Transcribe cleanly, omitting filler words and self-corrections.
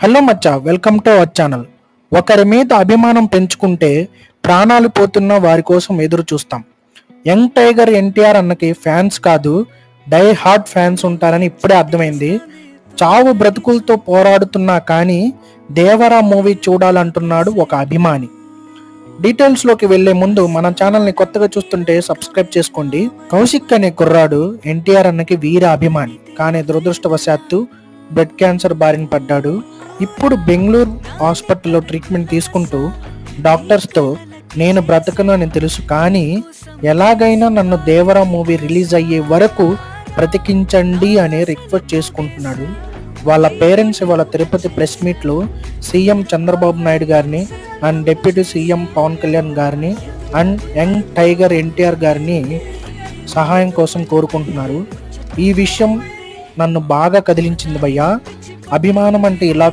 Hello Maccha, welcome to our channel. ఒకరి మీద అభిమానం పెంచుకుంటే ప్రాణాలు పోతున్న వారి కోసం ఎదురు చూస్తాం. యంగ్ టైగర్ ఎన్టీఆర్ అన్నకి ఫ్యాన్స్ కాదు, డై హార్డ్ ఫ్యాన్స్ ఉంటారని ఇప్పుడే అర్థమైంది. చావు బ్రతుకులతో పోరాడుతున్నా కానీ దేవరా మూవీ చూడాలంటున్నాడు ఒక అభిమాని. డీటెయిల్స్లోకి వెళ్లే ముందు మన ఛానల్ని కొత్తగా చూస్తుంటే సబ్స్క్రైబ్ చేసుకోండి. కౌశిక్ అనే కుర్రాడు ఎన్టీఆర్ అన్నకి వీర అభిమాని, కానీ దురదృష్టవశాత్తు బ్లడ్ క్యాన్సర్ బారిన పడ్డాడు. ఇప్పుడు బెంగళూరు హాస్పిటల్లో ట్రీట్మెంట్ తీసుకుంటూ డాక్టర్స్తో నేను బ్రతకను అని తెలుసు, కానీ ఎలాగైనా నన్ను దేవరా మూవీ రిలీజ్ అయ్యే వరకు బ్రతికించండి అని రిక్వెస్ట్ చేసుకుంటున్నాడు. వాళ్ళ పేరెంట్స్ ఇవాళ తిరుపతి ప్రెస్ మీట్లో సీఎం చంద్రబాబు నాయుడు గారిని and deputy CM Pawan Kalyan గారిని అండ్ యంగ్ టైగర్ ఎన్టీఆర్ గారిని సహాయం కోసం కోరుకుంటున్నారు. ఈ విషయం నన్ను బాగా కదిలించింది భయ్యా. అభిమానం అంటే ఇలా